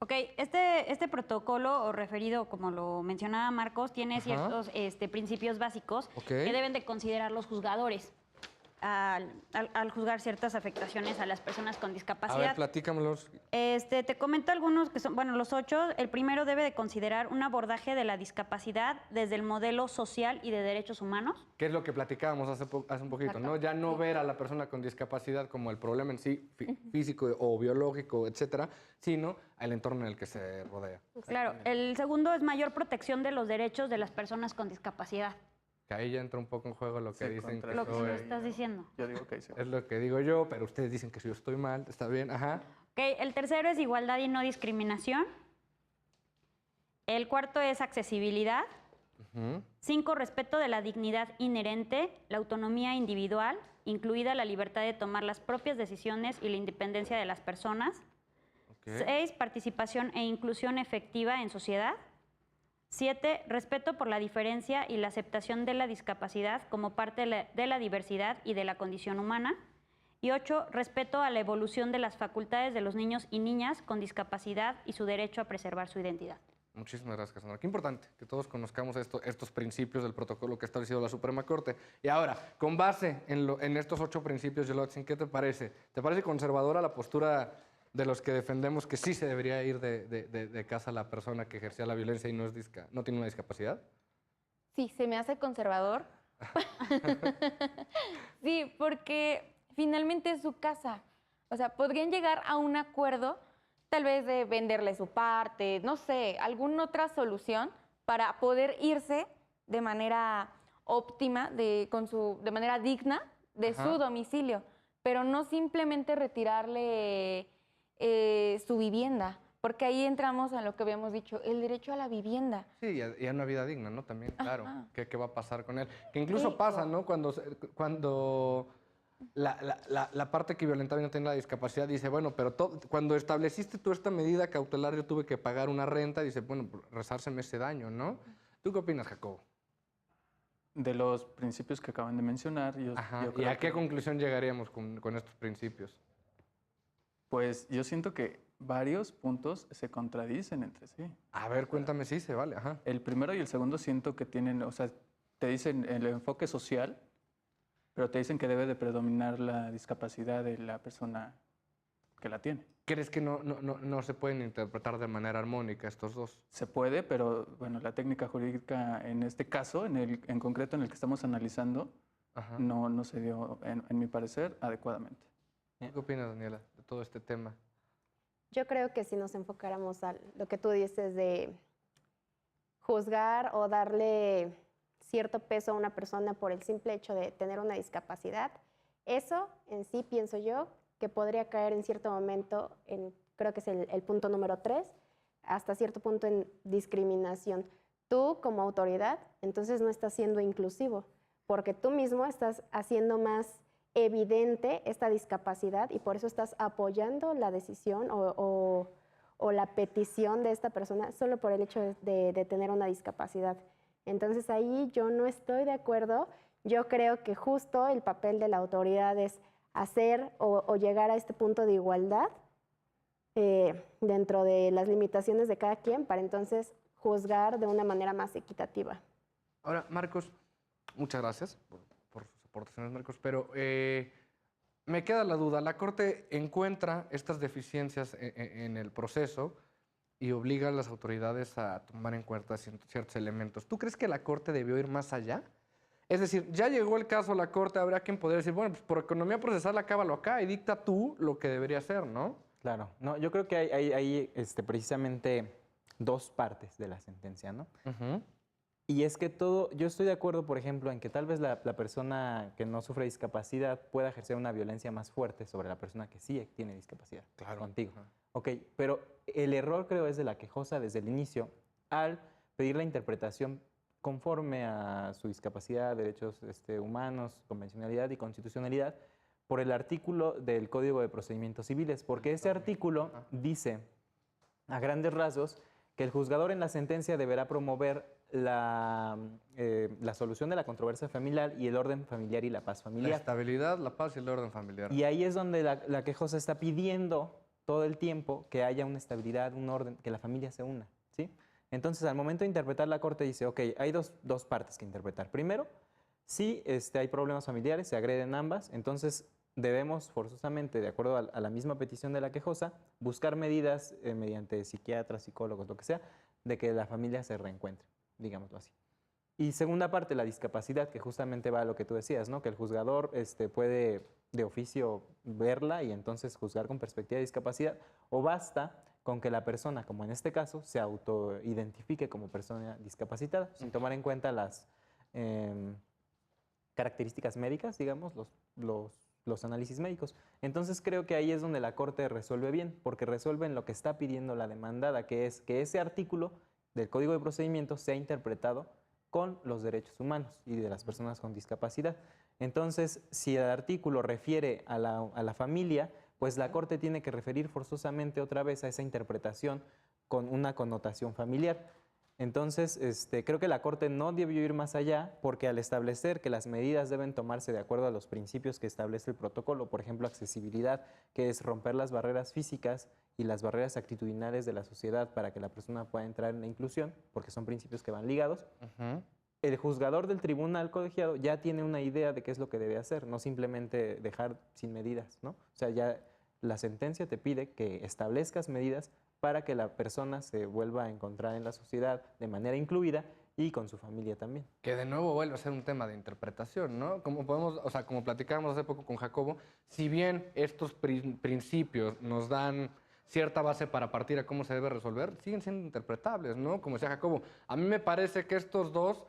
Ok, este protocolo, o referido, como lo mencionaba Marcos, tiene ciertos principios básicos Ok. que deben de considerar los juzgadores al juzgar ciertas afectaciones a las personas con A discapacidad. ver, platícamelos. Te comento algunos que son, bueno, los 8. El primero debe de considerar un abordaje de la discapacidad desde el modelo social y de derechos humanos. ¿Qué es lo que platicábamos hace un poquito, no? Ya no ver a la persona con discapacidad como el problema en sí, físico o biológico, etcétera, sino al entorno en el que se rodea. Claro, el segundo es mayor protección de los derechos de las personas con discapacidad. Que ahí ya entra un poco en juego lo que Sí, dicen contra que Lo que soy. tú estás diciendo. Yo digo que sí. Es lo que digo yo, pero ustedes dicen que si yo estoy mal, está bien, ajá. Ok, el tercero es igualdad y no discriminación. El cuarto es accesibilidad. 5, respeto de la dignidad inherente, la autonomía individual, incluida la libertad de tomar las propias decisiones y la independencia de las personas. 6, participación e inclusión efectiva en sociedad. 7, respeto por la diferencia y la aceptación de la discapacidad como parte de la diversidad y de la condición humana. Y 8, respeto a la evolución de las facultades de los niños y niñas con discapacidad y su derecho a preservar su identidad. Muchísimas gracias, Cassandra. Qué importante que todos conozcamos estos principios del protocolo que ha establecido la Suprema Corte. Y ahora, con base en estos 8 principios, Yolotzin, ¿qué te parece? ¿Te parece conservadora la postura de los que defendemos que sí se debería ir de casa la persona que ejercía la violencia y no tiene una discapacidad? Sí, se me hace conservador. Sí, porque finalmente es su casa. O sea, podrían llegar a un acuerdo, tal vez de venderle su parte, no sé, alguna otra solución para poder irse de manera óptima, de manera digna de su domicilio, pero no simplemente retirarle su vivienda, porque ahí entramos a lo que habíamos dicho, el derecho a la vivienda. Sí, y a una vida digna, ¿no? También, claro. Ajá. ¿Qué va a pasar con él? Que incluso Sí. pasa, ¿no? Cuando la parte que violentaba y no tiene la discapacidad dice, bueno, pero cuando estableciste tú esta medida cautelar yo tuve que pagar una renta, dice, bueno, resárseme ese daño, ¿no? ¿Tú qué opinas, Jacobo? De los principios que acaban de mencionar, yo ¿Y creo a qué que, conclusión llegaríamos con estos principios? pues yo siento que varios puntos se contradicen entre sí. A ver, cuéntame si se vale, ajá. El primero y el segundo siento que tienen, o sea, te dicen el enfoque social, pero te dicen que debe de predominar la discapacidad de la persona que la tiene. ¿Crees que no se pueden interpretar de manera armónica estos dos? Se puede, pero bueno, la técnica jurídica en este caso, en concreto en el que estamos analizando, Ajá. no se dio, en mi parecer, adecuadamente. ¿Qué opinas, Daniela, de todo este tema? Yo creo que si nos enfocáramos a lo que tú dices de juzgar o darle cierto peso a una persona por el simple hecho de tener una discapacidad, eso en sí pienso yo que podría caer en cierto momento, creo que es el punto número 3, hasta cierto punto en discriminación. Tú como autoridad, entonces no estás siendo inclusivo, porque tú mismo estás haciendo más evidente esta discapacidad y por eso estás apoyando la decisión o la petición de esta persona solo por el hecho de tener una discapacidad. Entonces ahí yo no estoy de acuerdo. Yo creo que justo el papel de la autoridad es hacer o llegar a este punto de igualdad dentro de las limitaciones de cada quien para entonces juzgar de una manera más equitativa. Ahora, Marcos, muchas gracias por sus aportaciones, Marcos, pero me queda la duda. La Corte encuentra estas deficiencias en el proceso y obliga a las autoridades a tomar en cuenta ciertos elementos. ¿Tú crees que la Corte debió ir más allá? Es decir, ya llegó el caso a la Corte, habrá quien podría decir, bueno, pues por economía procesal acábalo acá y dicta tú lo que debería hacer, ¿no? Claro, no, yo creo que hay precisamente dos partes de la sentencia, ¿no? Y es que yo estoy de acuerdo, por ejemplo, en que tal vez la persona que no sufre discapacidad pueda ejercer una violencia más fuerte sobre la persona que sí tiene discapacidad. Claro. Contigo. Ok, pero el error creo es de la quejosa desde el inicio al pedir la interpretación conforme a su discapacidad, derechos humanos, convencionalidad y constitucionalidad por el artículo del Código de Procedimientos Civiles, porque ese artículo dice a grandes rasgos que el juzgador en la sentencia deberá promover la solución de la controversia familiar y el orden familiar y la paz La familiar. estabilidad, la paz y el orden familiar. Y ahí es donde la quejosa está pidiendo todo el tiempo que haya una estabilidad, un orden, que la familia se una, ¿sí? Entonces, al momento de interpretar, la Corte dice, ok, hay dos partes que interpretar. Primero, si hay problemas familiares, se agreden ambas, entonces debemos forzosamente, de acuerdo a la misma petición de la quejosa, buscar medidas mediante psiquiatras, psicólogos, lo que sea, de que la familia se reencuentre, digámoslo así. Y segunda parte, la discapacidad, que justamente va a lo que tú decías, ¿no? Que el juzgador puede de oficio verla y entonces juzgar con perspectiva de discapacidad, o basta con que la persona, como en este caso, se autoidentifique como persona discapacitada, sin tomar en cuenta las características médicas, digamos, los análisis médicos. Entonces creo que ahí es donde la Corte resuelve bien, porque resuelve en lo que está pidiendo la demandada, que es que ese artículo del Código de Procedimientos sea interpretado con los derechos humanos y de las personas con discapacidad. Entonces, si el artículo refiere a la familia, pues la Corte tiene que referir forzosamente otra vez a esa interpretación con una connotación familiar. Entonces, creo que la Corte no debió ir más allá porque al establecer que las medidas deben tomarse de acuerdo a los principios que establece el protocolo, por ejemplo, accesibilidad, que es romper las barreras físicas y las barreras actitudinales de la sociedad para que la persona pueda entrar en la inclusión, porque son principios que van ligados, el juzgador del tribunal colegiado ya tiene una idea de qué es lo que debe hacer, no simplemente dejar sin medidas, ¿no? O sea, ya la sentencia te pide que establezcas medidas para que la persona se vuelva a encontrar en la sociedad de manera incluida y con su familia también. Que de nuevo vuelve a ser un tema de interpretación, ¿no? Como podemos, o sea, como platicábamos hace poco con Jacobo, si bien estos principios nos dan cierta base para partir a cómo se debe resolver, siguen siendo interpretables, ¿no? Como decía Jacobo, a mí me parece que estos dos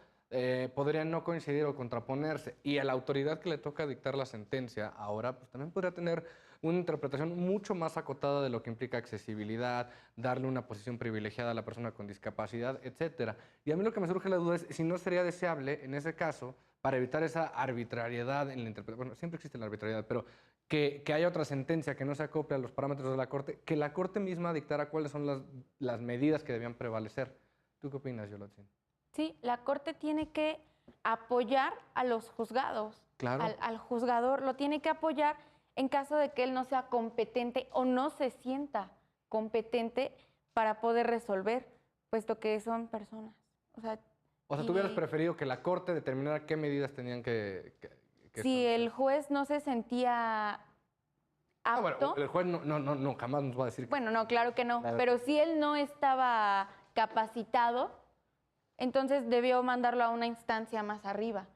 podrían no coincidir o contraponerse, y a la autoridad que le toca dictar la sentencia ahora, pues también podría tener una interpretación mucho más acotada de lo que implica accesibilidad, darle una posición privilegiada a la persona con discapacidad, etcétera. Y a mí lo que me surge la duda es si no sería deseable, en ese caso, para evitar esa arbitrariedad en la interpretación, bueno, siempre existe la arbitrariedad, pero que haya otra sentencia que no se acople a los parámetros de la Corte, que la Corte misma dictara cuáles son las medidas que debían prevalecer. ¿Tú qué opinas, Yolotzin? Sí, la Corte tiene que apoyar a los juzgados. Claro. Al juzgador lo tiene que apoyar en caso de que él no sea competente o no se sienta competente para poder resolver, puesto que son personas. O sea, ¿tú hubieras preferido que la Corte determinara qué medidas tenían que si establecer? el juez no se sentía apto... Bueno, el juez no, jamás nos va a decir que... Bueno, no, claro que no. Claro. Pero si él no estaba capacitado, entonces debió mandarlo a una instancia más arriba.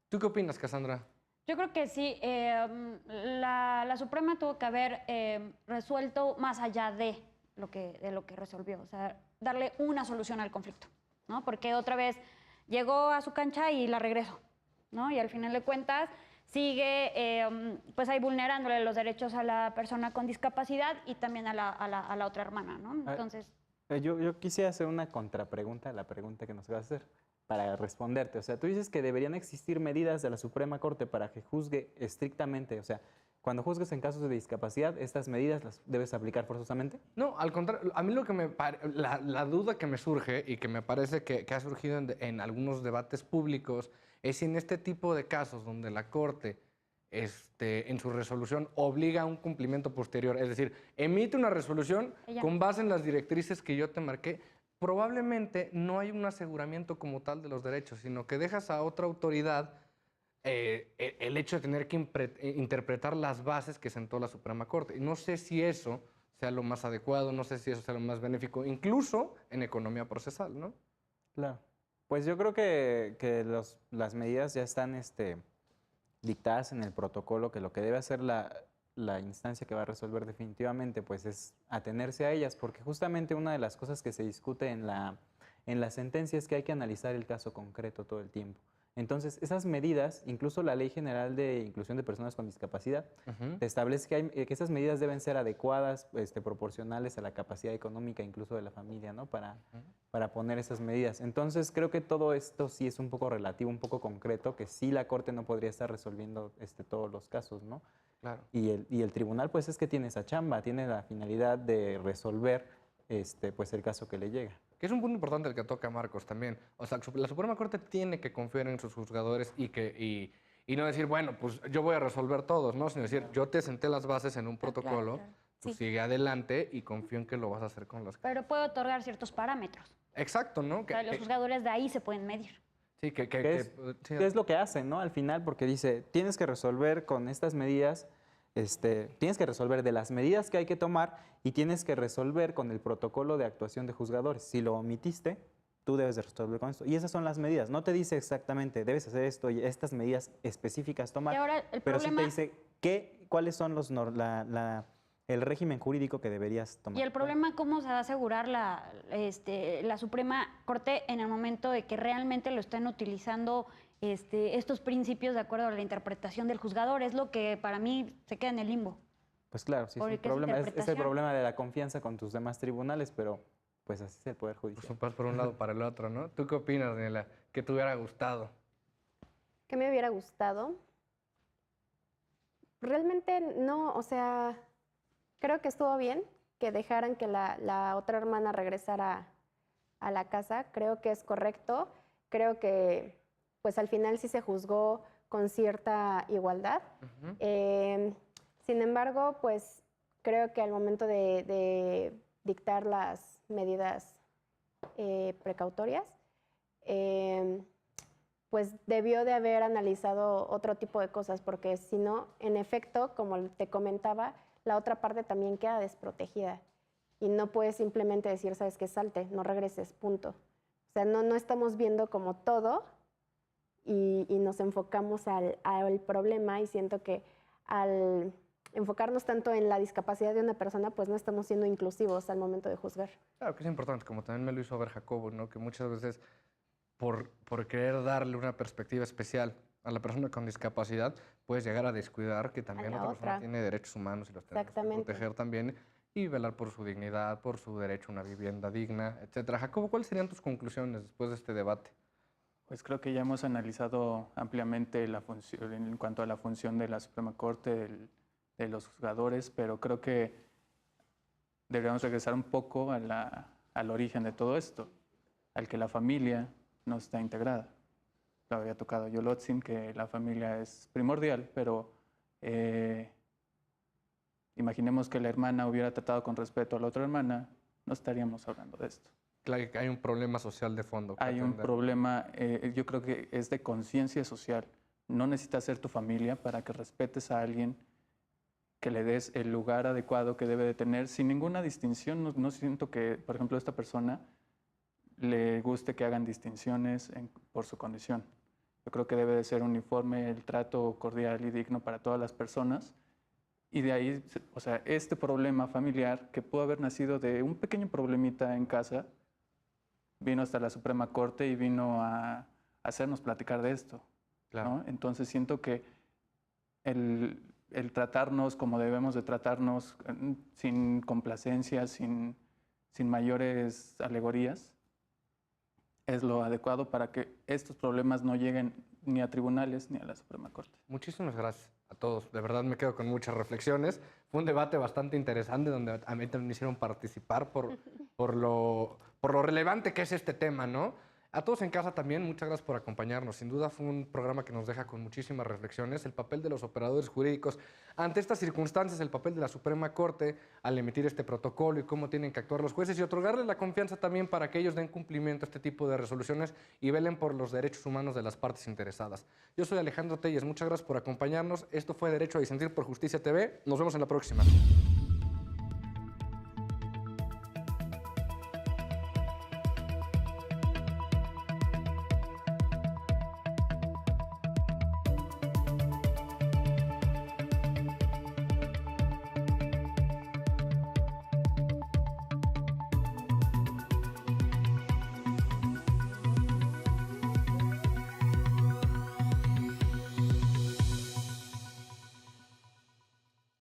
¿Tú qué opinas, Cassandra? Yo creo que sí, la Suprema tuvo que haber resuelto más allá de lo que resolvió, o sea, darle una solución al conflicto, ¿no? Porque otra vez llegó a su cancha y la regresó, ¿no? Y al final de cuentas sigue pues ahí vulnerándole los derechos a la persona con discapacidad y también a la otra hermana, ¿no? Entonces... Yo quisiera hacer una contrapregunta a la pregunta que nos vas a hacer para responderte. O sea, tú dices que deberían existir medidas de la Suprema Corte para que juzgue estrictamente. O sea, cuando juzgues en casos de discapacidad, ¿estas medidas las debes aplicar forzosamente? No, al contrario, a mí lo que la duda que me surge y que me parece que ha surgido en algunos debates públicos es si en este tipo de casos donde la Corte en su resolución obliga a un cumplimiento posterior, es decir, emite una resolución con base en las directrices que yo te marqué, probablemente no hay un aseguramiento como tal de los derechos, sino que dejas a otra autoridad el hecho de tener que interpretar las bases que sentó la Suprema Corte. Y no sé si eso sea lo más adecuado, no sé si eso sea lo más benéfico, incluso en economía procesal, ¿no? Claro. Pues yo creo que las medidas ya están dictadas en el protocolo, que lo que debe hacer la instancia que va a resolver definitivamente pues es atenerse a ellas, porque justamente una de las cosas que se discute en la sentencia es que hay que analizar el caso concreto todo el tiempo. Entonces, esas medidas, incluso la Ley General de Inclusión de Personas con Discapacidad, te establece que esas medidas deben ser adecuadas, proporcionales a la capacidad económica incluso de la familia, ¿no? Para poner esas medidas. Entonces, creo que todo esto sí es un poco relativo, un poco concreto, que sí la Corte no podría estar resolviendo todos los casos, ¿no? Claro. Y el tribunal, pues, es que tiene esa chamba, tiene la finalidad de resolver, pues, el caso que le llega. Que es un punto importante el que toca Marcos también. O sea, la Suprema Corte tiene que confiar en sus juzgadores y no decir, bueno, pues yo voy a resolver todos, ¿no? Sino decir, yo te senté las bases en un protocolo, claro. tú Sí. sigue adelante y confío en que lo vas a hacer con los... Pero puede otorgar ciertos parámetros. Exacto, ¿no? O sea, los juzgadores de ahí se pueden medir. Sí, ¿Qué sí. es lo que hacen, ¿no? Al final, porque dice, tienes que resolver con estas medidas, tienes que resolver de las medidas que hay que tomar y tienes que resolver con el protocolo de actuación de juzgadores. Si lo omitiste, tú debes de resolver con esto. Y esas son las medidas. No te dice exactamente, debes hacer esto y estas medidas específicas tomar, Y ahora el pero problema... sí te dice cuáles son el régimen jurídico que deberías tomar. Y el problema, ¿cómo se va a asegurar la Suprema Corte en el momento de que realmente lo estén utilizando estos principios de acuerdo a la interpretación del juzgador? Es lo que para mí se queda en el limbo. Pues claro, sí, es Porque un es problema. Es el interpretación. problema de la confianza con tus demás tribunales, pero pues así es el Poder Pues Judicial. un paso por un lado para el otro, ¿no? ¿Tú qué opinas, Daniela? ¿Qué te hubiera gustado? ¿Qué me hubiera gustado? Realmente no, o sea, creo que estuvo bien que dejaran que la otra hermana regresara a la casa. Creo que es correcto. Creo que, pues al final sí se juzgó con cierta igualdad. Ujú. Sin embargo, pues creo que al momento de dictar las medidas precautorias, pues debió de haber analizado otro tipo de cosas, porque si no, en efecto, como te comentaba, la otra parte también queda desprotegida y no puedes simplemente decir, sabes que salte, no regreses, punto. O sea, no estamos viendo como todo y nos enfocamos al problema, y siento que al enfocarnos tanto en la discapacidad de una persona, pues no estamos siendo inclusivos al momento de juzgar. Claro que es importante, como también me lo hizo ver Jacobo, ¿no? Que muchas veces por querer darle una perspectiva especial a la persona con discapacidad, puedes llegar a descuidar que también la otra persona otra. tiene derechos humanos y los tenemos que Exactamente. proteger también y velar por su dignidad, por su derecho a una vivienda digna, etcétera. Jacobo, ¿cuáles serían tus conclusiones después de este debate? Pues creo que ya hemos analizado ampliamente la función, en cuanto a la función de la Suprema Corte, de los juzgadores, pero creo que deberíamos regresar un poco al origen de todo esto, al que la familia no está integrada. Lo había tocado Yolotzin, que la familia es primordial, pero imaginemos que la hermana hubiera tratado con respeto a la otra hermana, no estaríamos hablando de esto. Claro que hay un problema social de fondo. que Hay un atender. problema, yo creo que es de conciencia social. No necesitas ser tu familia para que respetes a alguien, que le des el lugar adecuado que debe de tener, sin ninguna distinción. No siento que, por ejemplo, a esta persona le guste que hagan distinciones por su condición. Yo creo que debe de ser uniforme el trato cordial y digno para todas las personas. Y de ahí, o sea, este problema familiar que pudo haber nacido de un pequeño problemita en casa, vino hasta la Suprema Corte y vino a hacernos platicar de esto, Claro. ¿no? Entonces siento que el tratarnos como debemos de tratarnos, sin complacencias, sin mayores alegorías, es lo adecuado para que estos problemas no lleguen ni a tribunales ni a la Suprema Corte. Muchísimas gracias a todos. De verdad me quedo con muchas reflexiones. Fue un debate bastante interesante donde a mí también me hicieron participar por lo relevante que es este tema, ¿no? A todos en casa también, muchas gracias por acompañarnos. Sin duda fue un programa que nos deja con muchísimas reflexiones. El papel de los operadores jurídicos ante estas circunstancias, el papel de la Suprema Corte al emitir este protocolo y cómo tienen que actuar los jueces y otorgarles la confianza también para que ellos den cumplimiento a este tipo de resoluciones y velen por los derechos humanos de las partes interesadas. Yo soy Alejandro Telles, muchas gracias por acompañarnos. Esto fue Derecho a Disentir por Justicia TV. Nos vemos en la próxima.